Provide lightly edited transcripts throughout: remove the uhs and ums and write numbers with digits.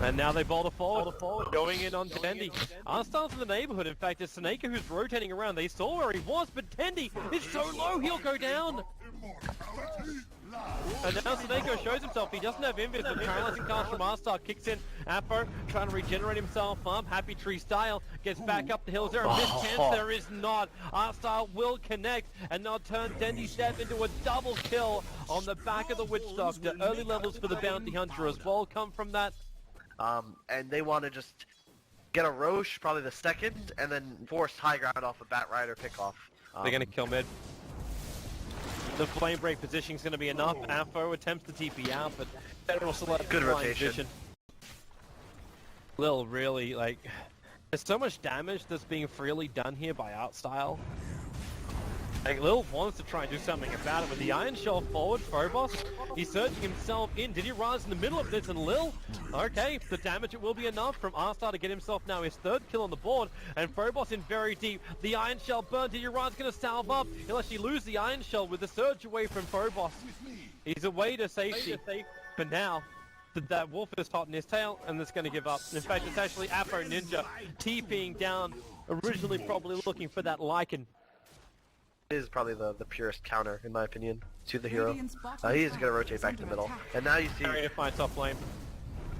And now they boulder forward, going in on Tendi. Arstyle's in the neighborhood. In fact, it's Seneca who's rotating around. They saw where he was, but Tendi is so low, he'll go down. And now Seneca shows himself. He doesn't have invis, but paralyzing cast from Arstyle kicks in. Apo trying to regenerate himself up. Happy Tree style gets back up the hill. Is there a missed chance? There is not. Arstyle will connect and now turn Tendi's step into a double kill on the back of the Witch Doctor. Early levels for the Bounty Hunter as well come from that. And they want to just get a Roche, probably the second, and then force high ground off a Bat Rider pickoff. They're going to kill mid. The flame break position is going to be enough. Afo attempts to TP out, but General select good rotation. Lil really, like, there's so much damage that's being freely done here by Artstyle. Like, Lil wants to try and do something about it, with the Iron Shell forward, Phobos, he's searching himself in. Did he rise in the middle of this? And Lil, okay, the damage, it will be enough from Arstyle to get himself now his third kill on the board, and Phobos in very deep. The Iron Shell burn, Did he rise going to salve up? He'll actually lose the Iron Shell with the surge away from Phobos. He's away to safety, but now, that wolf is hot in his tail, and it's going to give up. In fact, it's actually Apo Ninja TPing down, originally probably looking for that Lycan. Is probably the purest counter, in my opinion, to the hero. He's going to rotate back to the middle. And now you see... Area find top lane.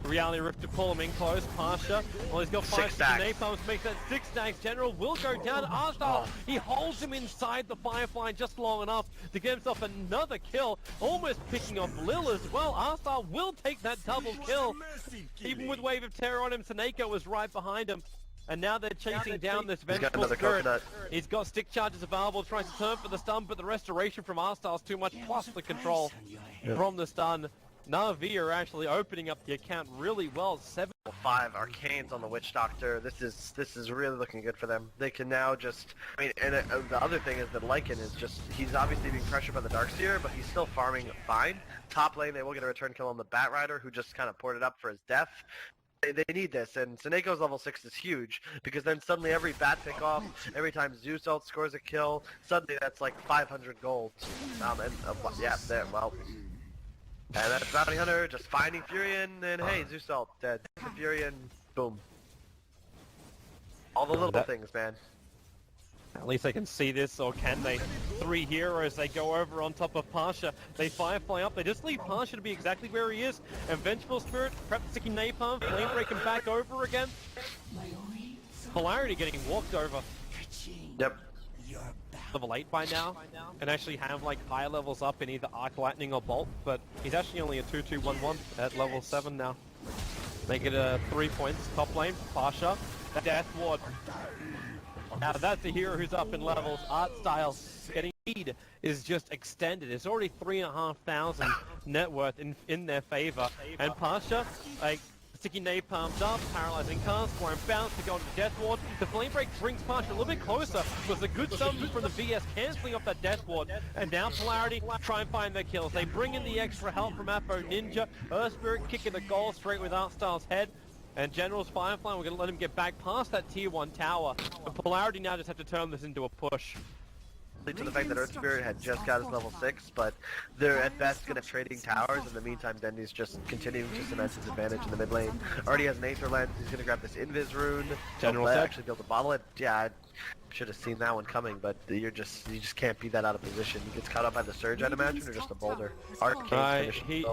Reality Rift to pull him in close. Pasha, well, he's got 5 napalms, makes that 6 stacks. General will go down. Arstyle, he holds him inside the Firefly just long enough to get himself another kill, almost picking off Lil as well. Arstyle will take that double kill. Even with Wave of Terror on him, Seneca was right behind him. And now they're chasing down this Vengeful Spirit. He's got stick charges available, tries to turn for the stun, but the restoration from Arstyle's too much, plus the control from the stun. Na'Vi are actually opening up the account really well. 5 Arcanes on the Witch Doctor. This is really looking good for them. They can now just... I mean, and the other thing is that Lycan is just... He's obviously being pressured by the Darkseer, but he's still farming fine. Top lane, they will get a return kill on the Bat Rider, who just kind of ported up for his death. They need this, and Seneco's level 6 is huge, because then suddenly every bat pick off, every time Zeus ult scores a kill, suddenly that's like 500 gold. Yeah, there, well. And that's Bounty Hunter just finding Furion, and hey, Zeus ult dead. Furion, boom. All the little things, man. At least they can see this, or can they? 3 heroes, they go over on top of Pasha. They Firefly up, they just leave Pasha to be exactly where he is. And Vengeful Spirit, perhaps sticking Napalm, Flame breaking back over again. Polarity getting walked over. Yep. Level 8 by now, and actually have like higher levels up in either Arc Lightning or Bolt, but he's actually only a 2-2-1-1 at level 7 now. Make it 3 points, top lane, Pasha, Death Ward. Now that's a hero who's up in levels. Artstyle getting lead is just extended. It's already 3,500 net worth in their favor. And Pasha, like, sticking napalms up, paralyzing cast, scoring bounce to go into Death Ward. The Flame Break brings Pasha a little bit closer. It was a good summon from the VS cancelling off that Death Ward. And now Polarity try and find their kills. They bring in the extra help from Apo Ninja. Earth Spirit kicking the goal straight with Artstyle's head. And General's Firefly, we're going to let him get back past that tier 1 tower. And Polarity now just have to turn this into a push. To the fact that Earth Spirit had just got his level 6, but they're at best going to trading towers. In the meantime, Dendy's just continuing to cement his advantage in the mid lane. Already has an Aether Lens, he's going to grab this Invis rune. General actually be able to bottle it. Yeah, I should have seen that one coming, but you just can't beat that out of position. He gets caught up by the surge, I'd imagine, or just a boulder.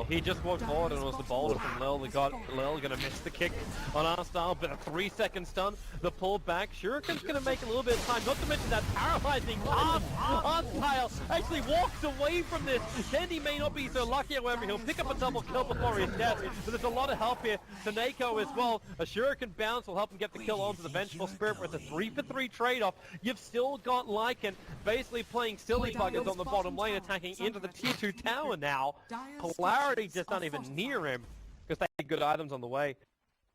He just walked forward and it was the boulder from Lil. Lil going to miss the kick on Arstyle, but a 3-second stun. The pull back. Shuriken's going to make a little bit of time, not to mention that paralyzing cast. Arstyle actually walks away from this. Dendy may not be so lucky, however, he'll pick up a double kill before his death. But there's a lot of help here. Taneko as well. A Shuriken bounce will help him get the kill onto the Vengeful Spirit with a 3-for-3 trade-off. You've still got Lycan basically playing silly buggers on the bottom lane, attacking into the tier 2 tower now. Polarity just not even near him, because they had good items on the way.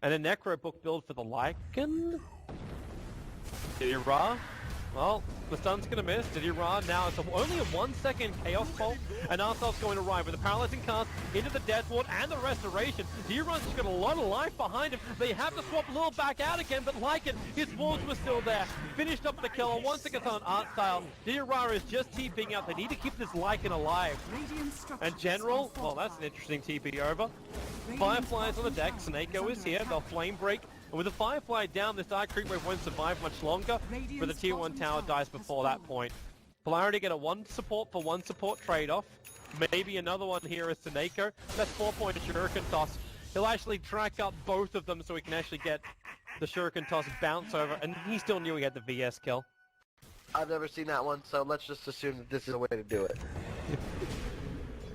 And a Necro book build for the Lycan. Ra Well, the stun's gonna miss. Diddy Ra now it's only a 1 second Chaos Bolt, and Arsel's going to arrive with the paralyzing cast into the Death Ward and the Restoration. Diddy Ra's just got a lot of life behind him. They have to swap Lil back out again, but Lycan, his walls were still there. Finished up the kill. Once it gets on art style, Diddy Ra is just TPing out. They need to keep this Lycan alive. And General, well, that's an interesting TP over. Fireflies on the deck. Snako is here. They'll flame break. And with the Firefly down, this Dark Creep Wave won't survive much longer, but the tier 1 tower dies before that point. Polarity get a 1 support for 1 support trade-off. Maybe another one here is Snako. That's 4-point Shuriken Toss. He'll actually track up both of them so he can actually get the Shuriken Toss bounce over, and he still knew he had the VS kill. I've never seen that one, so let's just assume that this is a way to do it.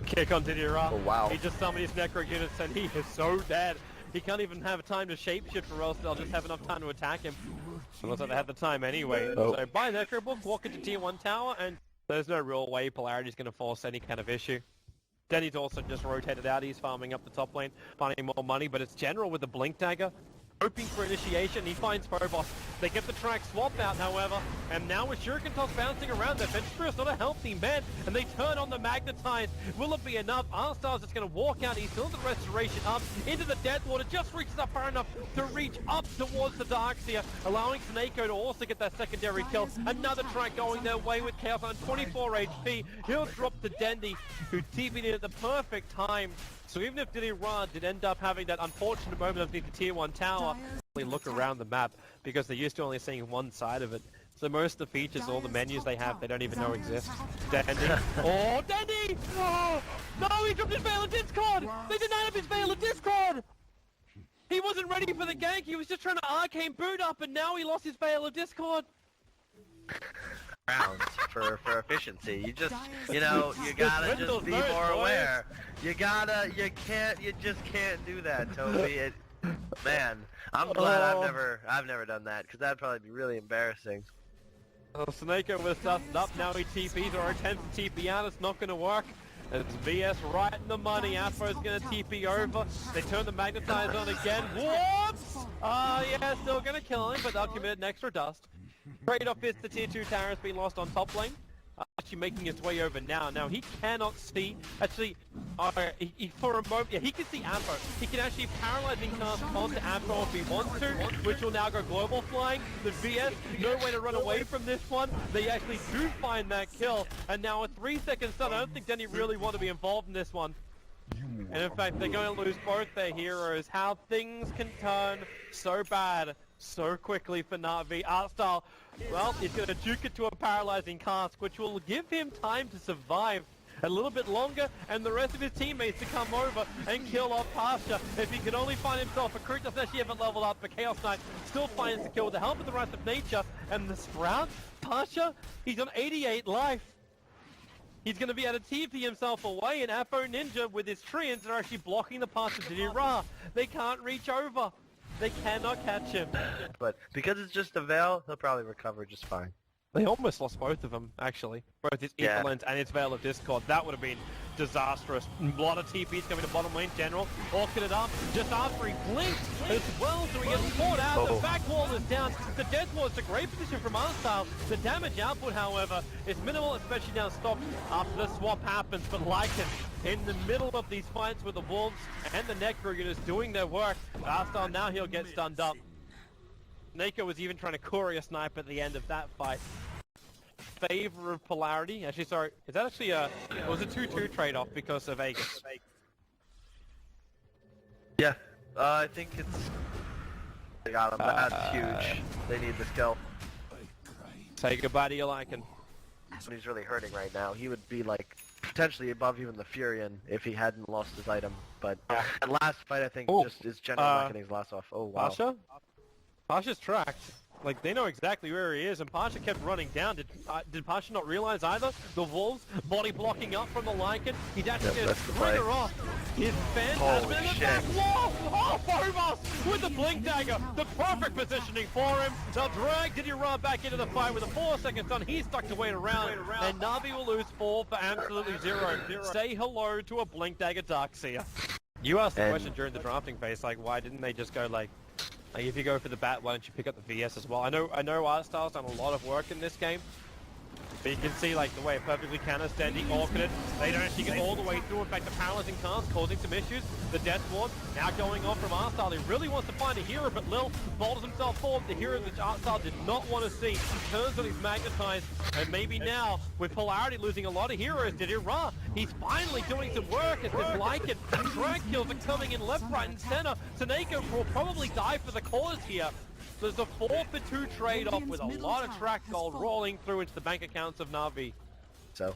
Kick on Diddy Ra. Oh, wow. He just summoned his Necro units and he is so dead. He can't even have time to shapeshift or else they'll just have enough time to attack him. Unless they have the time anyway. Oh. So buy Necro Book, walk into tier 1 tower, and there's no real way Polarity's going to force any kind of issue. Denny's also just rotated out, he's farming up the top lane, finding more money, but it's General with the Blink Dagger. Hoping for initiation, he finds Phobos. They get the track swapped out, however, and now with Shuriken Toss bouncing around, their Venturous not a healthy man, and they turn on the Magnetize. Will it be enough? Arstar's just going to walk out, he's still in the Restoration up into the Death Water, just reaches up far enough to reach up towards the Darkseer, allowing Snako to also get that secondary kill. Another track going their way with Chaos on 24 HP. He'll drop to Dendi, who TP'd in at the perfect time. So even if Diddy Ra did end up having that unfortunate moment underneath the tier 1 tower, they look around the map because they're used to only seeing one side of it. So most of the features, all the menus they have, they don't even know exist. Dendi. Oh, Dendi! Oh, no, he dropped his Veil of Discord! They denied him his Veil of Discord! He wasn't ready for the gank, he was just trying to arcane boot up, and now he lost his Veil of Discord! Rounds for efficiency. You just, you know, you gotta just be more aware. You just can't do that, Toby. Man, I'm glad I've never done that, because that'd probably be really embarrassing. Well, Snako was dusted up, now he TPs or attempts to TP out, it's not gonna work. It's VS right in the money, Aphro's gonna TP over, they turn the Magnetize on again, whoops! Yeah, still gonna kill him, but they'll commit an extra dust. Trade-off is the tier 2 tower has been lost on top lane. Actually making his way over now. Now he cannot see, actually, for a moment, yeah, he can see Aphro. He can actually paralyzing cast onto Aphro if he wants to, which will now go global flying. The VS, no way to run away from this one. They actually do find that kill, and now a 3-second stun. I don't think Denny really want to be involved in this one. And in fact, they're going to lose both their heroes. How things can turn so bad so quickly for Na'Vi. Artstyle, well, he's going to juke it to a paralyzing cask, which will give him time to survive a little bit longer, and the rest of his teammates to come over and kill off Pasha. If he could only find himself, a Creek doesn't actually haven't leveled up, but Chaos Knight still finds the kill with the help of the Wrath of Nature, and the Sprout, Pasha, he's on 88 life. He's going to be able to TP himself away, and Aphro Ninja with his Treants are actually blocking the path to Diddy Ra. They can't reach over. They cannot catch him. But because it's just a Veil, he'll probably recover just fine. They almost lost both of them, actually. Both his Ether Lens and his Veil of Discord. That would have been disastrous. A lot of TPs coming to bottom lane. General orking it up just after he blinked as well, so he gets caught out. The back wall is down. The Death Wall is a great position from Arstyle. The damage output, however, is minimal, especially now stopped after the swap happens. But Lycan in the middle of these fights with the Wolves and the Necro units doing their work. Arstyle now he'll get stunned up. Nako was even trying to courier snipe at the end of that fight. Favor of Polarity. Actually, sorry, is that actually it was a 2-2 trade-off because of Aegis? Yeah, I think it's... They got him, that's huge. They need this kill. Say goodbye to your Lycan. He's really hurting right now. He would be like potentially above even the Furion if he hadn't lost his item. But that last fight, I think, just is General Reckoning's last off. Oh wow. Pasha? Pasha's tracked. Like, they know exactly where he is, and Pasha kept running down. Did Pasha not realize either? The Wolves, body blocking up from the Lycan. He's actually going to trigger off his Phantasm in the back wall! Oh, Phobos with the Blink Dagger! The perfect positioning for him. They'll drag Diddy Ra back into the fight with a 4-second stun. He's stuck to wait around, and Na'Vi will lose 4 for absolutely 0. Say hello to a Blink Dagger Darkseer. You asked the question during the drafting phase, like, why didn't they just go, like, Like if you go for the bat, why don't you pick up the VS as well? I know Artstyle's done a lot of work in this game. But you can see like the way it perfectly counters Dendy, Orchid. They don't actually get all the way through. In fact, the paralyzing cast causing some issues. The Death Ward now going off from Artstyle. He really wants to find a hero, but Lil bolters himself forward. The hero that Artstyle did not want to see. He turns on his Magnetize, and maybe now, with Polarity losing a lot of heroes, Didira, he's finally doing some work as this Lycan. Drag kills are coming in left, right, and center. Taneko will probably die for the cause here. There's a 4-for-2 trade-off with a lot of track gold rolling through into the bank accounts of Na'Vi. So,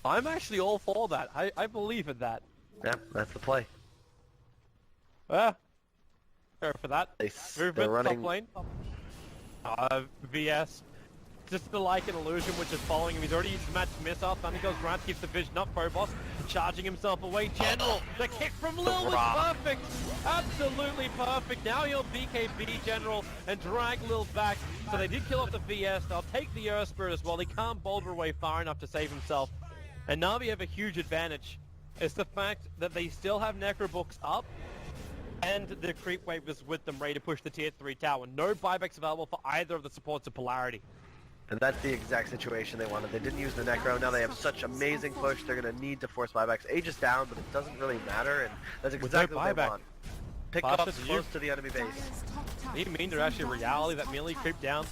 I'm actually all for that. I believe in that. yeah, that's the play. Go for that. They're Movement, running. top lane. VS. Just the Lycan illusion which is following him. He's already used his match missile. Thunder goes Grant keeps the vision up. Phobos charging himself away. General, the kick from Lil was perfect. Absolutely perfect. Now he'll BKB General and drag Lil back. So they did kill off the VS. They'll take the Earth Spirit as well. He can't boulder away far enough to save himself. And Na'Vi have a huge advantage. It's the fact that they still have Necrobooks up. And the creep wave is with them ready to push the tier 3 tower. No buybacks available for either of the supports of Polarity. And that's the exact situation they wanted. They didn't use the Necro. Now they have such amazing push. They're going to need to force buybacks. Age is down, but it doesn't really matter. And that's exactly what they want. Pick Pasha, up close to the enemy base. Do you mean they're actually reality that melee creep down?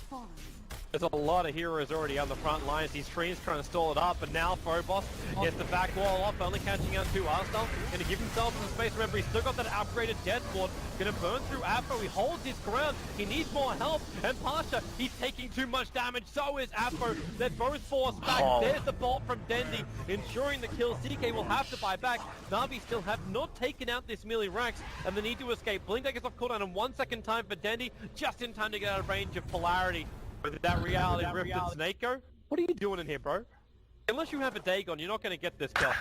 There's a lot of heroes already on the front lines. These streams trying to stall it up, but now Phobos gets the back wall off, only catching out 2 Arsenal. Gonna give himself some space. Remember, he's still got that upgraded Death Ward. Gonna burn through Aphro. He holds his ground. He needs more help. And Pasha, he's taking too much damage. So is Aphro. They're both forced back. There's the bolt from Dendy, ensuring the kill. CK will have to buy back. Na'Vi still have not taken out this melee Rax, and they need to escape. Blink gets off cooldown in 1 second time for Dendy, just in time to get out of range of Polarity. With that reality rift and Snakeo, what are you doing in here, bro? Unless you have a Dagon, you're not going to get this kill.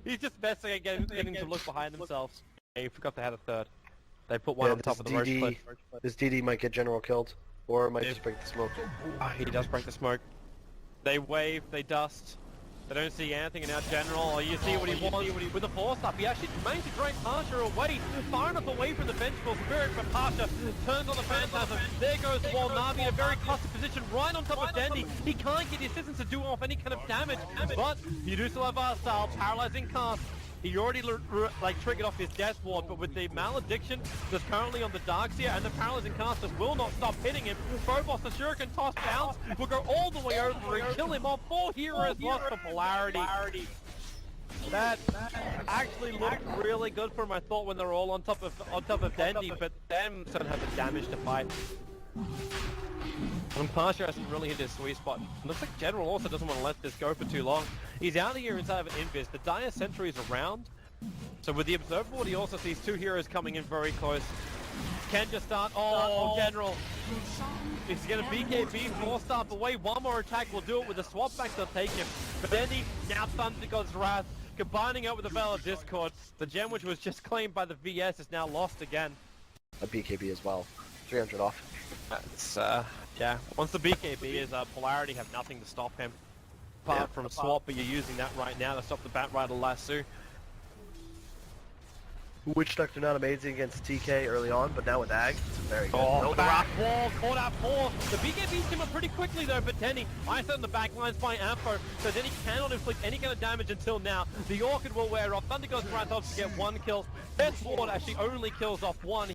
He's just messing and getting to look behind themselves. He forgot they had a third. They put one on top of the roach cliff. This DD might get General killed, or might just break the smoke. He does break the smoke. They wave, they dust. They don't see anything, and now General, you see what he wants with the force up. He actually managed to drag Pasha away, far enough away from the Vengeful Spirit, but Pasha turns on the Phantasm. There goes Wall. Na'Vi in a very clustered position right on top of Dendy. He can't get the assistance to do off any kind of damage, but you do still have Arstyle, paralyzing cast. He already triggered off his Death Ward, but with the Malediction that's currently on the Darkseer and the Paralyzing Casters will not stop hitting him. Phobos, the Shuriken toss bounce, will go all the way over and kill him off. 4 heroes lost for Polarity. That actually looked really good for him, I thought, when they were all on top of Dendy, but them don't have the damage to fight. And Pasha hasn't really hit his sweet spot. Looks like General also doesn't want to let this go for too long. He's out of here inside of an Invis. The Dire Sentry is around. So with the Observer Ward, he also sees 2 heroes coming in very close. Can just start. Oh, General. He's going to BKB, 4-star away. One more attack will do it with the swap back. They'll take him. But then he now Thunder God's Wrath, combining it with the Veil of Discord. The gem which was just claimed by the VS is now lost again. A BKB as well. 300 off. It's, yeah. Once the BKB is up, Polarity have nothing to stop him. Apart from swap, but you're using that right now to stop the Bat Rider Lasso. Witch Doctor not amazing against TK early on, but now with Ag, it's very good. Oh, the back wall, caught out 4. The BKB's came up pretty quickly though, but Denny, I set on the back lines by Ampho, so Denny cannot inflict any kind of damage until now. The Orchid will wear off. Thunder God's Wrath helps to get 1 kill. Death Ward actually only kills off 1.